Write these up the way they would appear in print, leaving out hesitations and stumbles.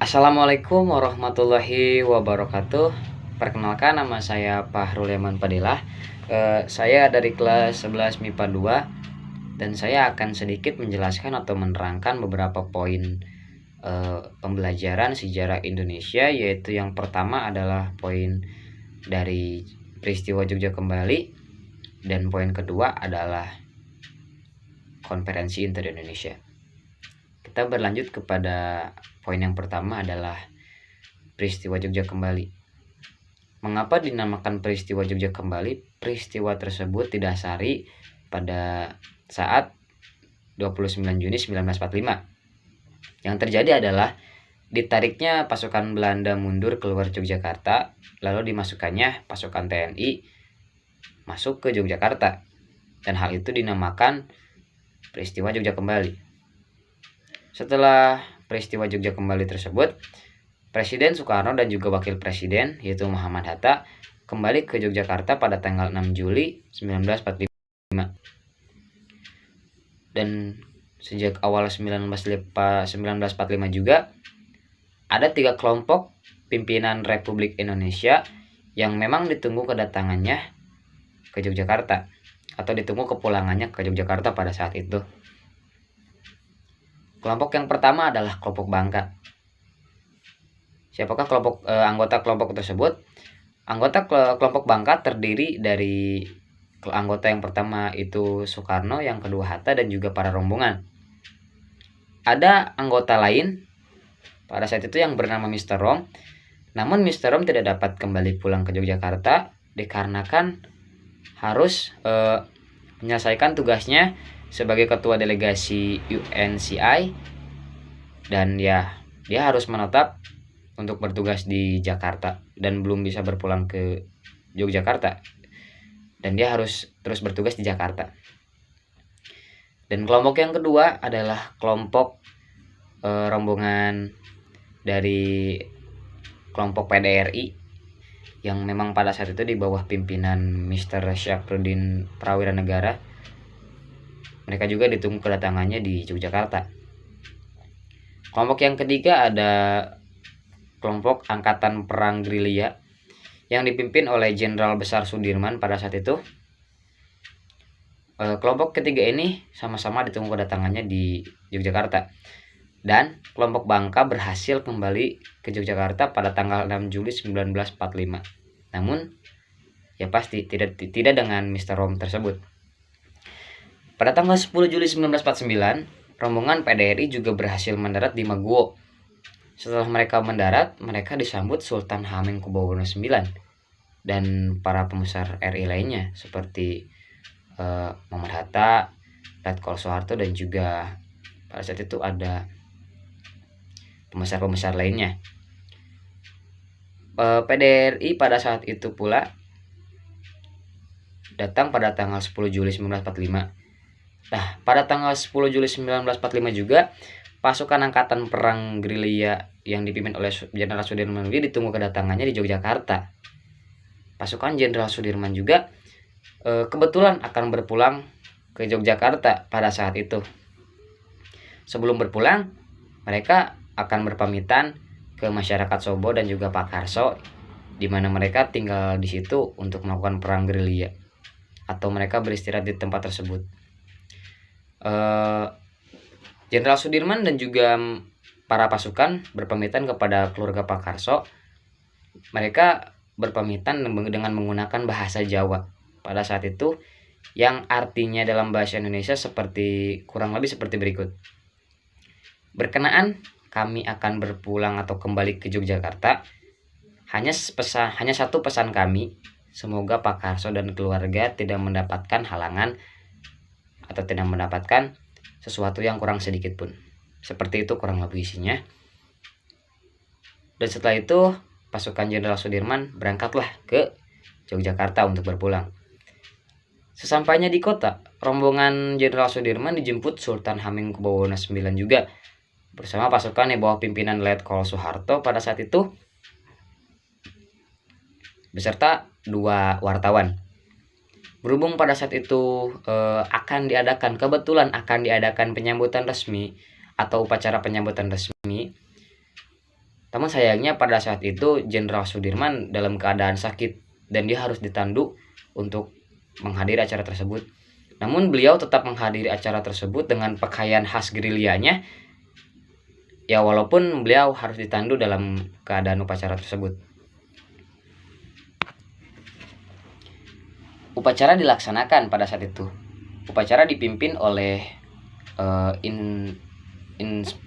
Assalamualaikum warahmatullahi wabarakatuh. Perkenalkan, nama saya Fahrul Yaman Fadilah. Saya dari kelas 11 MIPA 2 dan saya akan sedikit menjelaskan atau menerangkan beberapa poin pembelajaran sejarah Indonesia, yaitu yang pertama adalah poin dari peristiwa Jogja Kembali, dan poin kedua adalah konferensi inter Indonesia. Kita berlanjut kepada poin yang pertama adalah peristiwa Jogja Kembali. Mengapa dinamakan peristiwa Jogja Kembali? Peristiwa tersebut didasari pada saat 29 Juni 1945. Yang terjadi adalah ditariknya pasukan Belanda mundur keluar Yogyakarta, lalu dimasukkannya pasukan TNI masuk ke Yogyakarta, dan hal itu dinamakan peristiwa Jogja Kembali. Setelah peristiwa Jogja Kembali tersebut, Presiden Soekarno dan juga Wakil Presiden yaitu Muhammad Hatta kembali ke Yogyakarta pada tanggal 6 Juli 1945. Dan sejak awal 1945 juga ada 3 kelompok pimpinan Republik Indonesia yang memang ditunggu kedatangannya ke Yogyakarta atau ditunggu kepulangannya ke Yogyakarta pada saat itu. Kelompok yang pertama adalah kelompok Bangka. Siapakah anggota kelompok tersebut? Anggota kelompok Bangka terdiri dari anggota yang pertama itu Soekarno, yang kedua Hatta, dan juga para rombongan. Ada anggota lain pada saat itu yang bernama Mr. Rom. Namun Mr. Rom tidak dapat kembali pulang ke Yogyakarta dikarenakan harus menyelesaikan tugasnya sebagai ketua delegasi UNCI, dan ya dia harus menetap untuk bertugas di Jakarta dan belum bisa berpulang ke Yogyakarta, dan dia harus terus bertugas di Jakarta. Dan kelompok yang kedua adalah kelompok rombongan dari kelompok PDRI yang memang pada saat itu di bawah pimpinan Mr. Syafruddin Prawiranegara. Mereka juga ditunggu kedatangannya di Yogyakarta. Kelompok yang ketiga ada kelompok Angkatan Perang Gerilya yang dipimpin oleh Jenderal Besar Sudirman pada saat itu. Kelompok ketiga ini sama-sama ditunggu kedatangannya di Yogyakarta. Dan kelompok Bangka berhasil kembali ke Yogyakarta pada tanggal 6 Juli 1945. Namun ya pasti tidak dengan Mr. Rom tersebut. Pada tanggal 10 Juli 1949, rombongan PDRI juga berhasil mendarat di Maguwo. Setelah mereka mendarat, mereka disambut Sultan Hamengkubuwono IX dan para pembesar RI lainnya seperti Muhammad Hatta, Letkol Soeharto, dan juga pada saat itu ada pembesar-pembesar lainnya. PDRI pada saat itu pula datang pada tanggal 10 Juli 1945. Nah, pada tanggal 10 Juli 1945 juga pasukan Angkatan Perang Gerilya yang dipimpin oleh Jenderal Sudirman ditunggu kedatangannya di Yogyakarta. Pasukan Jenderal Sudirman juga kebetulan akan berpulang ke Yogyakarta pada saat itu. Sebelum berpulang, mereka akan berpamitan ke masyarakat Sobo dan juga Pakarso, di mana mereka tinggal di situ untuk melakukan perang gerilya atau mereka beristirahat di tempat tersebut. Jenderal Sudirman dan juga para pasukan berpamitan kepada keluarga Pakarso. Mereka berpamitan dengan menggunakan bahasa Jawa pada saat itu, yang artinya dalam bahasa Indonesia kurang lebih seperti berikut. Berkenaan kami akan berpulang atau kembali ke Yogyakarta, hanya satu pesan kami, semoga Pakarso dan keluarga tidak mendapatkan halangan atau tidak mendapatkan sesuatu yang kurang sedikit pun. Seperti itu kurang lebih isinya. Dan setelah itu pasukan Jenderal Sudirman berangkatlah ke Yogyakarta untuk berpulang. Sesampainya di kota, rombongan Jenderal Sudirman dijemput Sultan Hamengkubuwono IX juga bersama pasukan di bawah pimpinan Letkol Soeharto pada saat itu, beserta 2 wartawan. Berhubung pada saat itu kebetulan akan diadakan penyambutan resmi atau upacara penyambutan resmi Namun sayangnya pada saat itu Jenderal Sudirman dalam keadaan sakit dan dia harus ditandu untuk menghadiri acara tersebut. Namun beliau tetap menghadiri acara tersebut dengan pakaian khas gerilyanya. Ya walaupun beliau harus ditandu dalam keadaan upacara tersebut. Upacara dilaksanakan pada saat itu. Upacara dipimpin oleh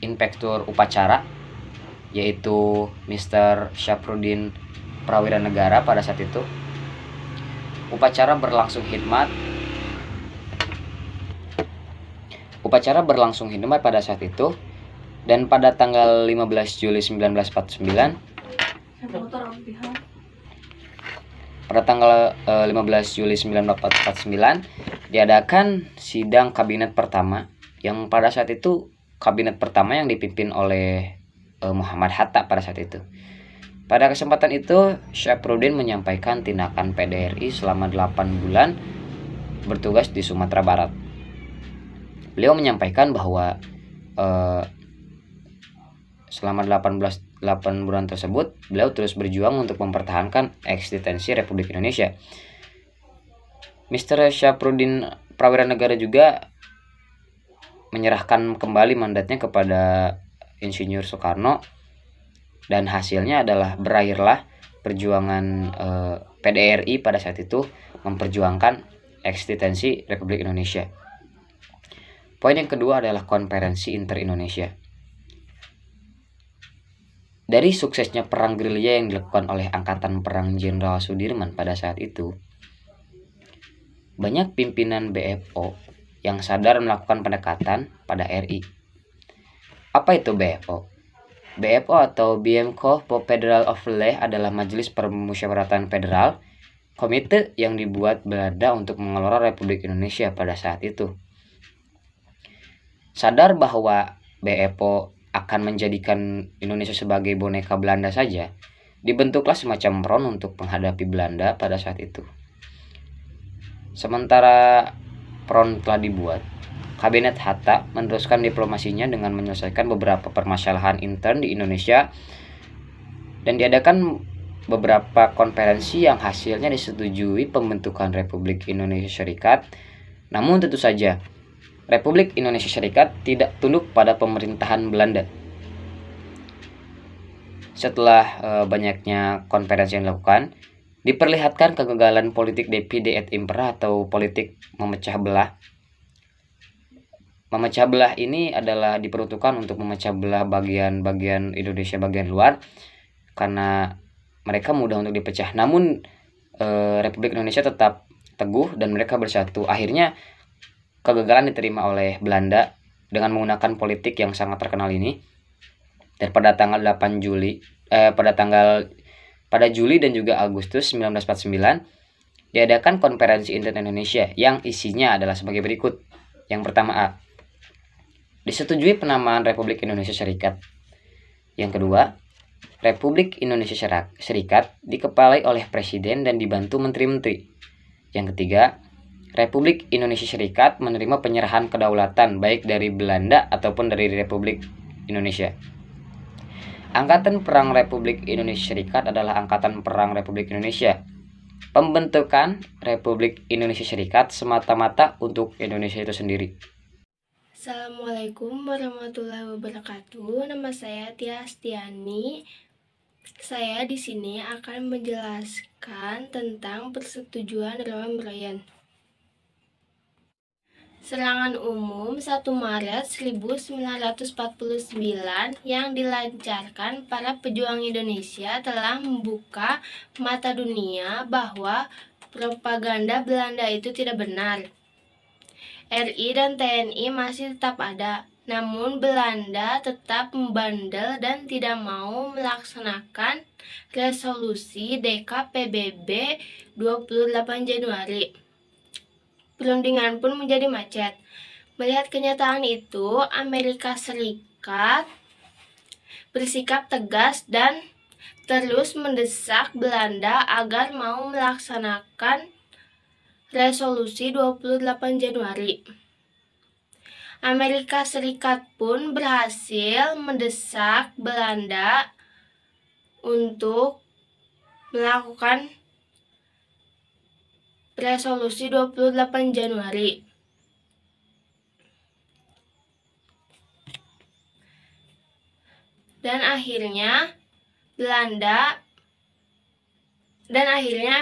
inspektur upacara, yaitu Mr. Syafruddin Prawira Negara pada saat itu. Upacara berlangsung hikmat pada saat itu, dan pada tanggal 15 Juli 1949 diadakan sidang kabinet pertama, yang pada saat itu kabinet pertama yang dipimpin oleh Muhammad Hatta pada saat itu. Pada kesempatan itu, Syafruddin menyampaikan tindakan PDRI selama 8 bulan bertugas di Sumatera Barat. Beliau menyampaikan bahwa selama 8 bulan tersebut, beliau terus berjuang untuk mempertahankan eksistensi Republik Indonesia. Mr. Syafruddin Prawira Negara juga menyerahkan kembali mandatnya kepada Insinyur Soekarno, dan hasilnya adalah berakhirlah perjuangan PDRI pada saat itu memperjuangkan eksistensi Republik Indonesia. Poin yang kedua adalah konferensi inter-Indonesia. Dari suksesnya perang gerilya yang dilakukan oleh Angkatan Perang Jenderal Sudirman pada saat itu, banyak pimpinan BFO yang sadar melakukan pendekatan pada RI. Apa itu BFO? BFO atau Biemco Federal of Leh adalah Majelis Permusyawaratan Federal, komite yang dibuat Belanda untuk mengelola Republik Indonesia pada saat itu. Sadar bahwa BFO akan menjadikan Indonesia sebagai boneka Belanda saja, dibentuklah semacam front untuk menghadapi Belanda pada saat itu. Sementara front telah dibuat, Kabinet Hatta meneruskan diplomasinya dengan menyelesaikan beberapa permasalahan intern di Indonesia dan diadakan beberapa konferensi yang hasilnya disetujui pembentukan Republik Indonesia Serikat. Namun tentu saja Republik Indonesia Serikat tidak tunduk pada pemerintahan Belanda. Setelah banyaknya konferensi yang dilakukan, diperlihatkan kegagalan politik divide et impera atau politik memecah belah. Memecah belah ini adalah diperuntukkan untuk memecah belah bagian-bagian Indonesia bagian luar karena mereka mudah untuk dipecah. Namun Republik Indonesia tetap teguh dan mereka bersatu. Akhirnya kegagalan diterima oleh Belanda dengan menggunakan politik yang sangat terkenal ini. Dan pada tanggal 8 Juli pada Juli dan juga Agustus 1949 diadakan konferensi inter Indonesia yang isinya adalah sebagai berikut. Yang pertama A, disetujui penamaan Republik Indonesia Serikat. Yang kedua, Republik Indonesia Serikat dikepalai oleh Presiden dan dibantu menteri-menteri. Yang ketiga, Republik Indonesia Serikat menerima penyerahan kedaulatan baik dari Belanda ataupun dari Republik Indonesia. Angkatan Perang Republik Indonesia Serikat adalah Angkatan Perang Republik Indonesia. Pembentukan Republik Indonesia Serikat semata-mata untuk Indonesia itu sendiri. Assalamualaikum warahmatullahi wabarakatuh. Nama saya Tia Astiani. Saya di sini akan menjelaskan tentang persetujuan Roem Ryan. Serangan umum 1 Maret 1949 yang dilancarkan para pejuang Indonesia telah membuka mata dunia bahwa propaganda Belanda itu tidak benar. RI dan TNI masih tetap ada, namun Belanda tetap membandel dan tidak mau melaksanakan resolusi DKPBB 28 Januari. Perundingan pun menjadi macet. Melihat kenyataan itu, Amerika Serikat bersikap tegas dan terus mendesak Belanda agar mau melaksanakan resolusi 28 Januari. Amerika Serikat pun berhasil mendesak Belanda untuk melakukan resolusi 28 Januari. Dan akhirnya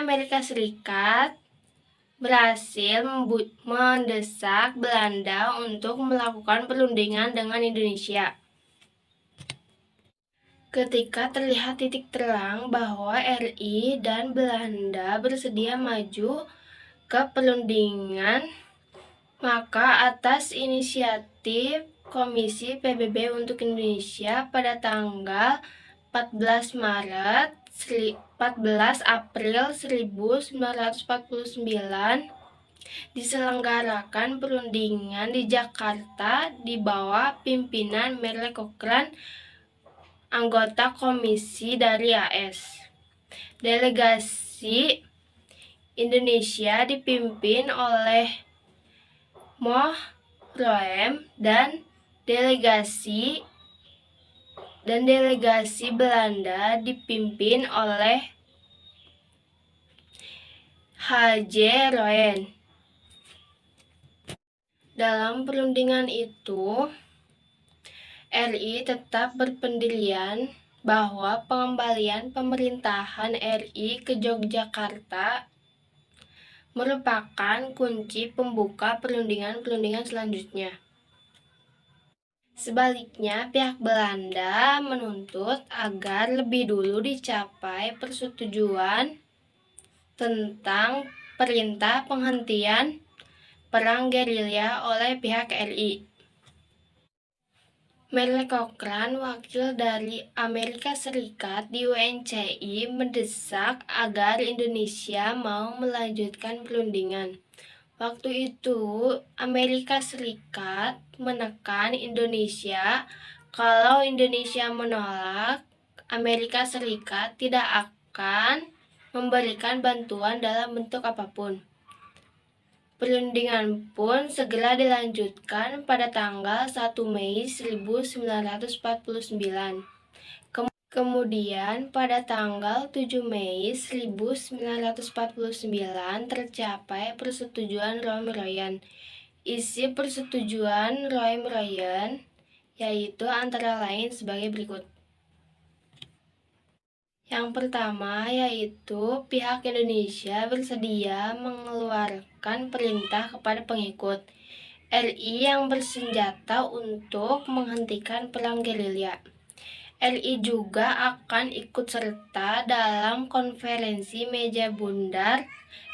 Amerika Serikat berhasil mendesak Belanda untuk melakukan perundingan dengan Indonesia. Ketika terlihat titik terang bahwa RI dan Belanda bersedia maju ke perundingan, maka atas inisiatif Komisi PBB untuk Indonesia pada tanggal 14 April 1949 diselenggarakan perundingan di Jakarta di bawah pimpinan Merle Cochrane, anggota komisi dari AS. Delegasi Indonesia dipimpin oleh Moh Roem dan delegasi Belanda dipimpin oleh H.J. Roen. Dalam perundingan itu, RI tetap berpendirian bahwa pengembalian pemerintahan RI ke Yogyakarta merupakan kunci pembuka perundingan selanjutnya. Sebaliknya, pihak Belanda menuntut agar lebih dulu dicapai persetujuan tentang perintah penghentian perang gerilya oleh pihak RI. Merle Cochrane, wakil dari Amerika Serikat di UNCI, mendesak agar Indonesia mau melanjutkan perundingan. Waktu itu, Amerika Serikat menekan Indonesia kalau Indonesia menolak, Amerika Serikat tidak akan memberikan bantuan dalam bentuk apapun. Perundingan pun segera dilanjutkan pada tanggal 1 Mei 1949. Kemudian pada tanggal 7 Mei 1949 tercapai persetujuan Roem-Royen. Isi persetujuan Roem-Royen yaitu antara lain sebagai berikut. Yang pertama yaitu pihak Indonesia bersedia mengeluarkan perintah kepada pengikut RI yang bersenjata untuk menghentikan perang gerilya. RI juga akan ikut serta dalam konferensi meja bundar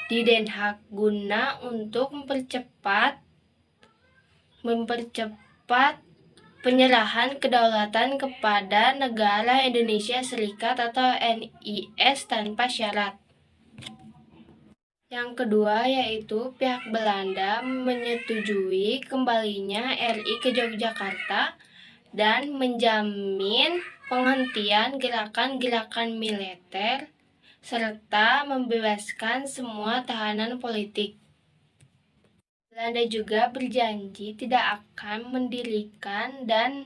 di Den Haag guna untuk mempercepat penyerahan kedaulatan kepada negara Indonesia Serikat atau NIS tanpa syarat. Yang kedua yaitu pihak Belanda menyetujui kembalinya RI ke Yogyakarta dan menjamin penghentian gerakan-gerakan militer serta membebaskan semua tahanan politik. Belanda juga berjanji tidak akan mendirikan dan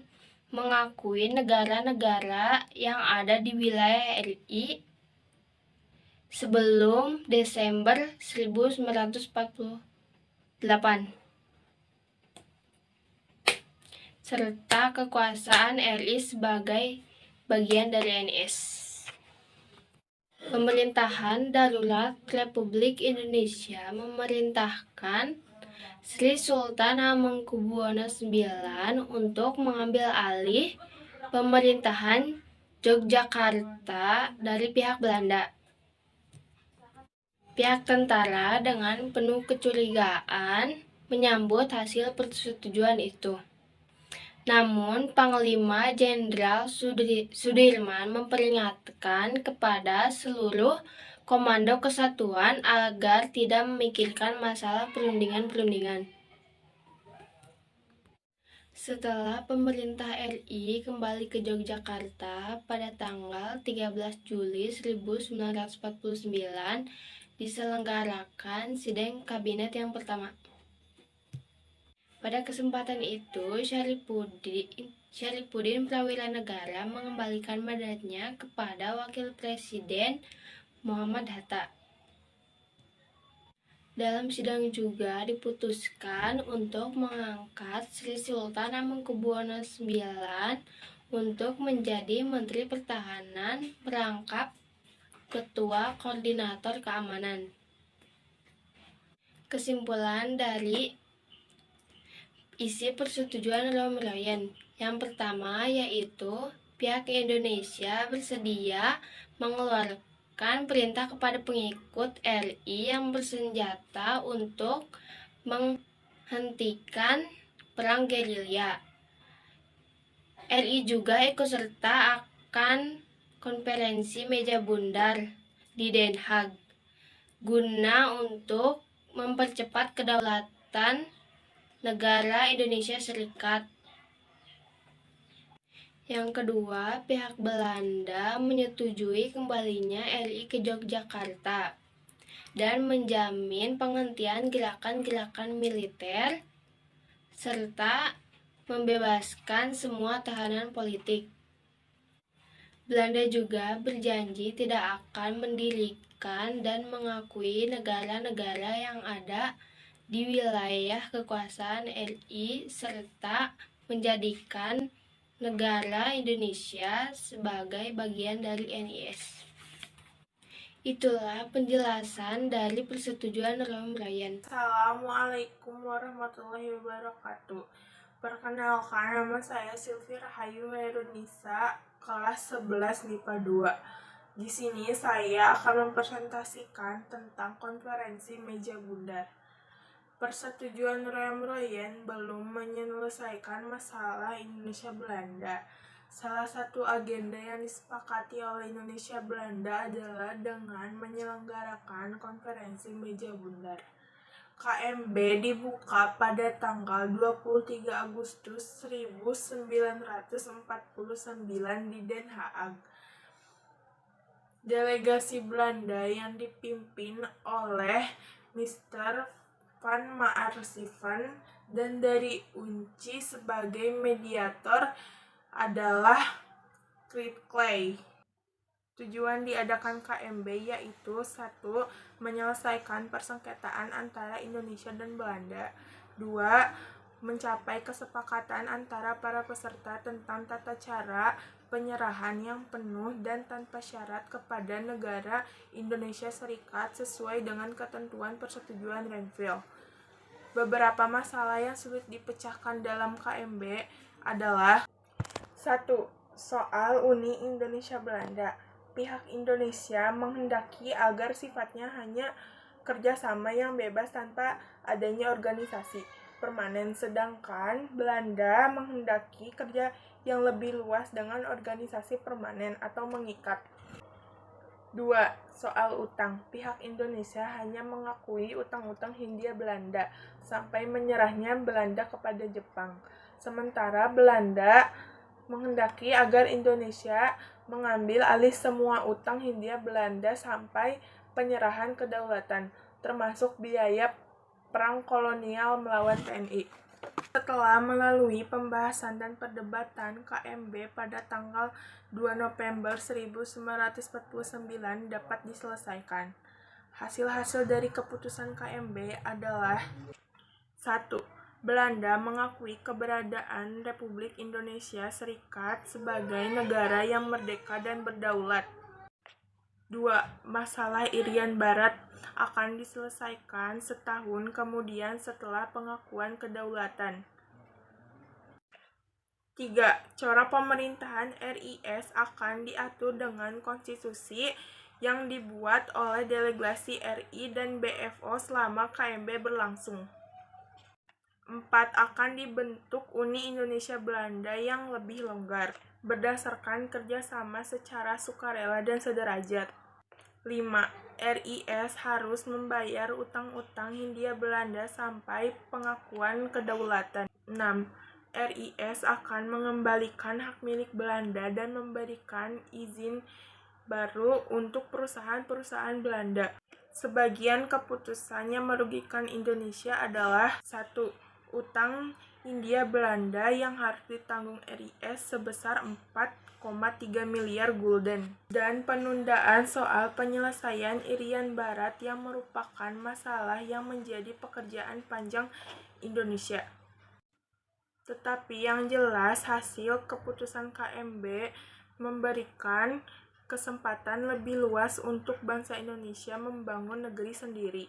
mengakui negara-negara yang ada di wilayah RI sebelum Desember 1948, serta kekuasaan RI sebagai bagian dari NIS. Pemerintahan Darurat Republik Indonesia memerintahkan Sri Sultan Hamengkubuwono IX untuk mengambil alih pemerintahan Yogyakarta dari pihak Belanda. Pihak tentara dengan penuh kecurigaan menyambut hasil persetujuan itu. Namun, Panglima Jenderal Sudirman memperingatkan kepada seluruh Komando Kesatuan agar tidak memikirkan masalah perundingan. Setelah pemerintah RI kembali ke Yogyakarta pada tanggal 13 Juli 1949, diselenggarakan sidang kabinet yang pertama. Pada kesempatan itu, Syarifuddin Prawira Negara mengembalikan mandatnya kepada Wakil Presiden Muhammad Hatta. Dalam sidang juga diputuskan untuk mengangkat Sri Sultan Hamengkubuwono IX untuk menjadi Menteri Pertahanan merangkap Ketua Koordinator Keamanan. Kesimpulan dari isi persetujuan Romeroyen. Yang pertama yaitu pihak Indonesia bersedia mengeluarkan perintah kepada pengikut RI yang bersenjata untuk menghentikan perang gerilya. RI juga ikut serta akan konferensi meja bundar di Den Haag guna untuk mempercepat kedaulatan negara Indonesia Serikat. Yang kedua, pihak Belanda menyetujui kembalinya RI ke Yogyakarta dan menjamin penghentian gerakan-gerakan militer serta membebaskan semua tahanan politik. Belanda juga berjanji tidak akan mendirikan dan mengakui negara-negara yang ada di wilayah kekuasaan RI serta menjadikan negara Indonesia sebagai bagian dari NIS. Itulah penjelasan dari persetujuan Romeroyen. Assalamualaikum warahmatullahi wabarakatuh. Perkenalkan, nama saya Silvi Rahayu Herunisa, kelas 11 MIPA 2. Di sini saya akan mempresentasikan tentang konferensi meja bundar. Persetujuan Romeroyen belum menyelesaikan masalah Indonesia Belanda. Salah satu agenda yang disepakati oleh Indonesia Belanda adalah dengan menyelenggarakan konferensi meja bundar. KMB dibuka pada tanggal 23 Agustus 1949 di Den Haag. Delegasi Belanda yang dipimpin oleh Mr. Van Maarseveen dan dari UNCI sebagai mediator adalah Kurt Clay. Tujuan diadakan KMB yaitu 1. Menyelesaikan persengketaan antara Indonesia dan Belanda. 2. Mencapai kesepakatan antara para peserta tentang tata cara penyerahan yang penuh dan tanpa syarat kepada negara Indonesia Serikat sesuai dengan ketentuan persetujuan Renville. Beberapa masalah yang sulit dipecahkan dalam KMB adalah 1. Soal Uni Indonesia Belanda. Pihak Indonesia menghendaki agar sifatnya hanya kerjasama yang bebas tanpa adanya organisasi permanen, sedangkan Belanda menghendaki kerja yang lebih luas dengan organisasi permanen atau mengikat. 2. Soal utang. Pihak Indonesia hanya mengakui utang-utang Hindia Belanda sampai menyerahnya Belanda kepada Jepang. Sementara Belanda menghendaki agar Indonesia mengambil alih semua utang Hindia Belanda sampai penyerahan kedaulatan, termasuk biaya perang kolonial melawan TNI. Setelah melalui pembahasan dan perdebatan, KMB pada tanggal 2 November 1949 dapat diselesaikan. Hasil-hasil dari keputusan KMB adalah 1. Belanda mengakui keberadaan Republik Indonesia Serikat sebagai negara yang merdeka dan berdaulat. 2. Masalah Irian Barat akan diselesaikan setahun kemudian setelah pengakuan kedaulatan. 3. Cara pemerintahan RIS akan diatur dengan konstitusi yang dibuat oleh delegasi RI dan BFO selama KMB berlangsung. 4. Akan dibentuk Uni Indonesia Belanda yang lebih longgar, berdasarkan kerjasama secara sukarela dan sederajat. 5. RIS harus membayar utang-utang Hindia Belanda sampai pengakuan kedaulatan. 6. RIS akan mengembalikan hak milik Belanda dan memberikan izin baru untuk perusahaan-perusahaan Belanda. Sebagian keputusan yang merugikan Indonesia adalah 1. utang Hindia Belanda yang harus ditanggung RIS sebesar 4,3 miliar gulden, dan penundaan soal penyelesaian Irian Barat yang merupakan masalah yang menjadi pekerjaan panjang Indonesia. Tetapi yang jelas hasil keputusan KMB memberikan kesempatan lebih luas untuk bangsa Indonesia membangun negeri sendiri.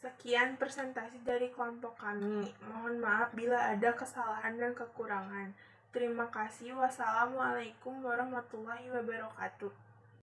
Sekian presentasi dari kelompok kami. Mohon maaf bila ada kesalahan dan kekurangan. Terima kasih. Wassalamualaikum warahmatullahi wabarakatuh.